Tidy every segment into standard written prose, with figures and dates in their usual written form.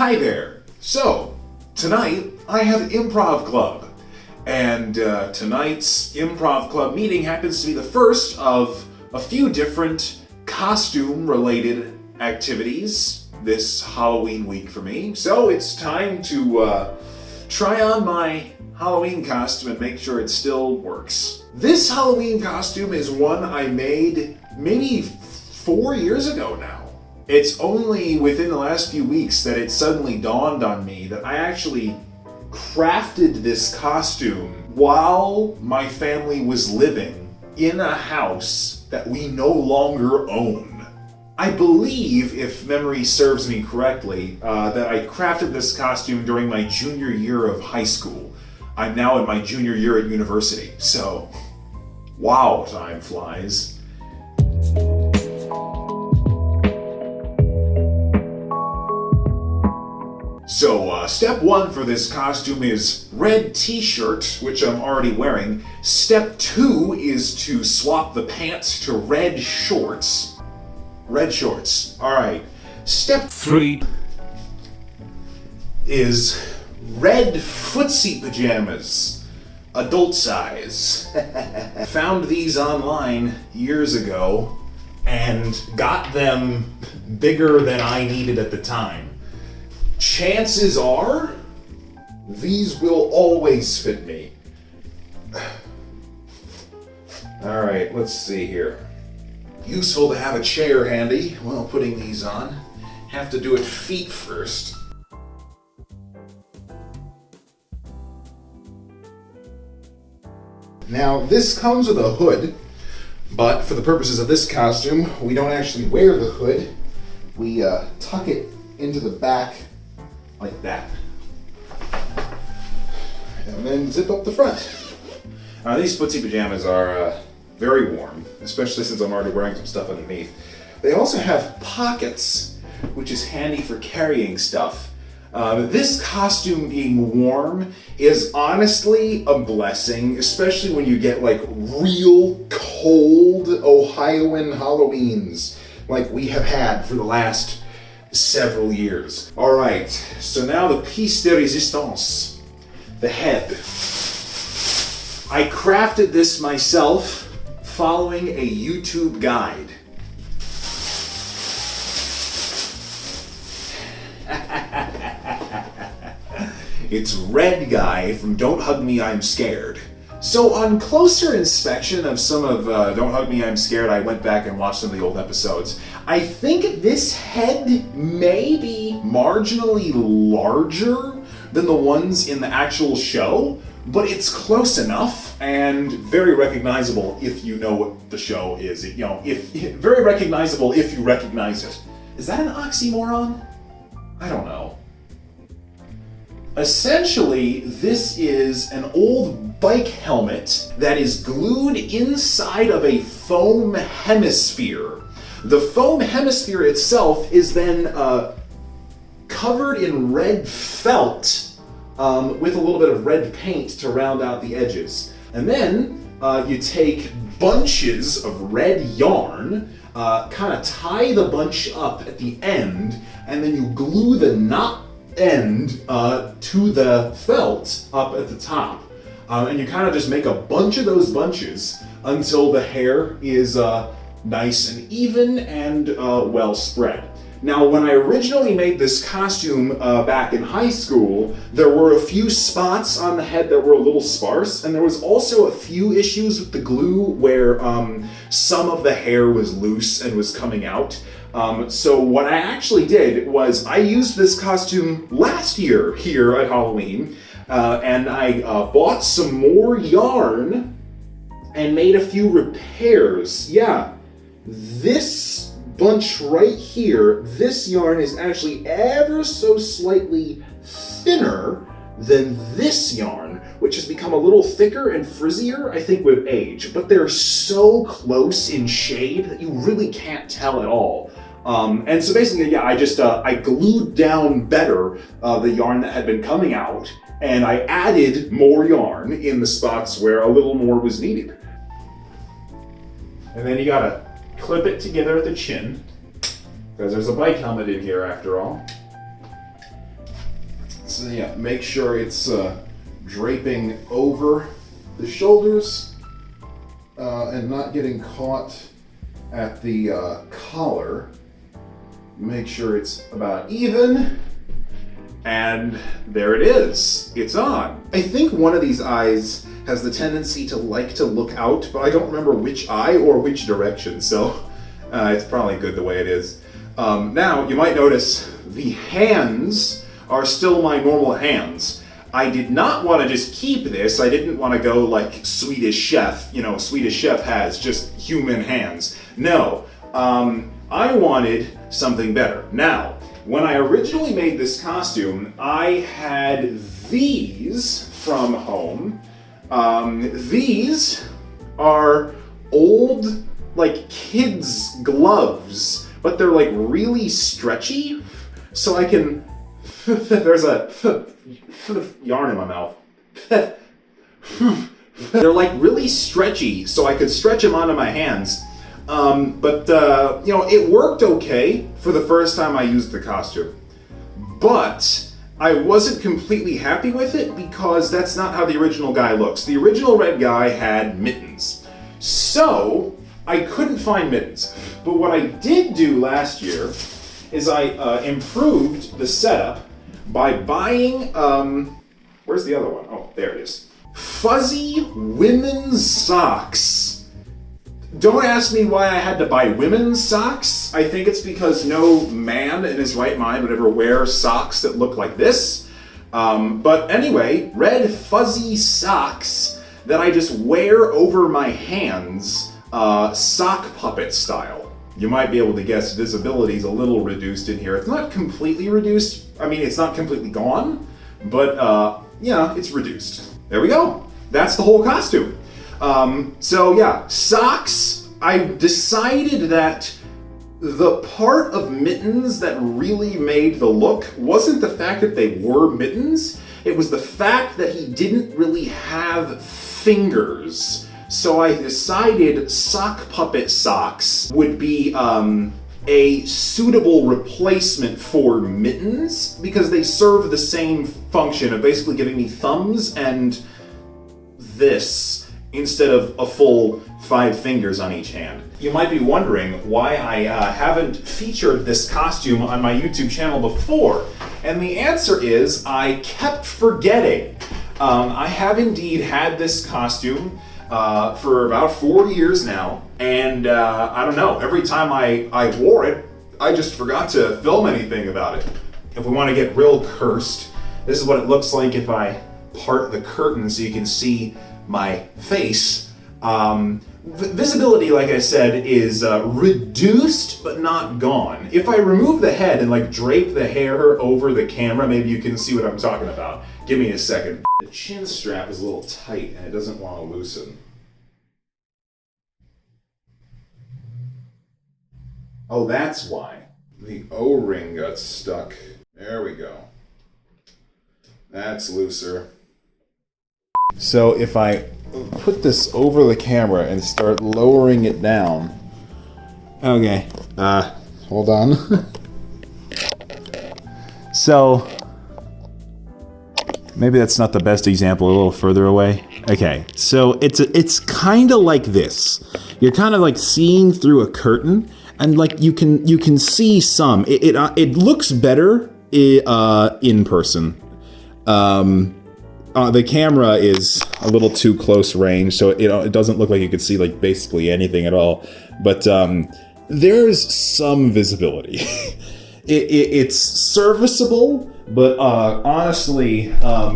Hi there. So, tonight I have improv club. And tonight's improv club meeting happens to be the first of a few different costume-related activities this Halloween week for me. So it's time to try on my Halloween costume and make sure it still works. This Halloween costume is one I made maybe 4 years ago now. It's only within the last few weeks that it suddenly dawned on me that I actually crafted this costume while my family was living in a house that we no longer own. I believe, if memory serves me correctly, that I crafted this costume during my junior year of high school. I'm now in my junior year at university, so wow, time flies. So, step one for this costume is red t-shirt, which I'm already wearing. Step two is to swap the pants to red shorts. Red shorts. Alright. Step three is red footsie pajamas. Adult size. Found these online years ago and got them bigger than I needed at the time. Chances are, these will always fit me. Alright, let's see here. Useful to have a chair handy while putting these on. Have to do it feet first. Now, this comes with a hood, but for the purposes of this costume, we don't actually wear the hood. We tuck it into the back like that. And then zip up the front. These footsie pajamas are very warm, especially since I'm already wearing some stuff underneath. They also have pockets, which is handy for carrying stuff. This costume being warm is honestly a blessing, especially when you get like real cold Ohioan Halloweens like we have had for the last several years. Alright, so now the piece de résistance, the head. I crafted this myself following a YouTube guide. It's Red Guy from Don't Hug Me, I'm Scared. So on closer inspection of some of Don't Hug Me, I'm Scared, I went back and watched some of the old episodes. I think this head may be marginally larger than the ones in the actual show, but it's close enough and very recognizable if you know what the show is. Very recognizable if you recognize it. Is that an oxymoron? I don't know. Essentially, this is an old bike helmet that is glued inside of a foam hemisphere. The foam hemisphere itself is then covered in red felt with a little bit of red paint to round out the edges. And then you take bunches of red yarn, kind of tie the bunch up at the end, and then you glue the knot end to the felt up at the top. And you kind of just make a bunch of those bunches until the hair is nice and even and well spread. Now, when I originally made this costume back in high school, there were a few spots on the head that were a little sparse, and there was also a few issues with the glue where some of the hair was loose and was coming out. So what I actually did was I used this costume last year here at Halloween, and I bought some more yarn and made a few repairs. Yeah, this bunch right here, this yarn is actually ever so slightly thinner than this yarn, which has become a little thicker and frizzier, I think, with age. But they're so close in shade that you really can't tell at all. And so basically, yeah, I glued down better the yarn that had been coming out, and I added more yarn in the spots where a little more was needed. And then you gotta clip it together at the chin, because there's a bike helmet in here after all. So yeah, make sure it's draping over the shoulders and not getting caught at the collar. Make sure it's about even. And there it is. It's on. I think one of these eyes has the tendency to like to look out, but I don't remember which eye or which direction, so it's probably good the way it is. Now, you might notice the hands are still my normal hands. I did not want to just keep this. I didn't want to go like Swedish Chef. You know, Swedish Chef has just human hands. No, I wanted something better. Now, when I originally made this costume, I had these from home. These are old, like, kids' gloves, but they're, like, really stretchy, so I can... There's a yarn in my mouth. They're, like, really stretchy, so I could stretch them onto my hands. But you know, it worked okay for the first time I used the costume. But I wasn't completely happy with it because that's not how the original guy looks. The original red guy had mittens. So, I couldn't find mittens. But what I did do last year is I improved the setup by buying, where's the other one? Oh, there it is. Fuzzy women's socks. Don't ask me why I had to buy women's socks. I think it's because no man in his right mind would ever wear socks that look like this. But anyway, red fuzzy socks that I just wear over my hands, sock puppet style. You might be able to guess visibility is a little reduced in here. It's not completely reduced. I mean, it's not completely gone, but yeah, it's reduced. There we go. That's the whole costume. So yeah, socks, I decided that the part of mittens that really made the look wasn't the fact that they were mittens, it was the fact that he didn't really have fingers. So I decided sock puppet socks would be a suitable replacement for mittens because they serve the same function of basically giving me thumbs and this, instead of a full 5 fingers on each hand. You might be wondering why I haven't featured this costume on my YouTube channel before, and the answer is I kept forgetting. I have indeed had this costume for about 4 years now, and I don't know, every time I wore it, I just forgot to film anything about it. If we want to get real cursed, this is what it looks like if I part the curtain so you can see my face. Visibility, like I said, is reduced but not gone. If I remove the head and like drape the hair over the camera, maybe you can see what I'm talking about. Give me a second. The chin strap is a little tight and it doesn't want to loosen. Oh, that's why. The O-ring got stuck. There we go. That's looser. So if I put this over the camera and start lowering it down. Okay, hold on. So, maybe that's not the best example, a little further away. Okay, so it's kind of like this. You're kind of like seeing through a curtain, and like you can see some. It looks better in person. The camera is a little too close range, so it doesn't look like you could see like basically anything at all. But there's some visibility. It's serviceable, but honestly,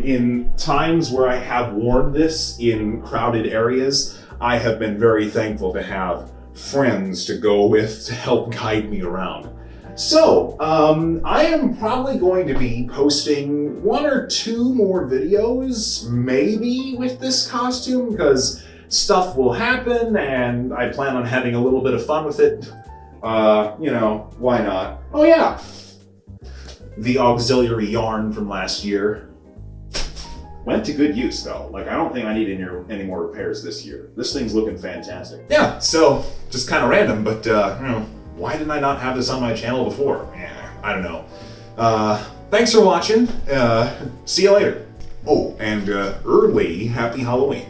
in times where I have worn this in crowded areas, I have been very thankful to have friends to go with to help guide me around. So, I am probably going to be posting 1 or 2 more videos, maybe with this costume, because stuff will happen and I plan on having a little bit of fun with it. You know, why not? Oh yeah! The auxiliary yarn from last year. Went to good use though. Like, I don't think I need any more repairs this year. This thing's looking fantastic. Yeah, so, just kind of random, but, you know, why didn't I not have this on my channel before? Yeah, I don't know. Thanks for watching. See you later. Oh, and early Happy Halloween.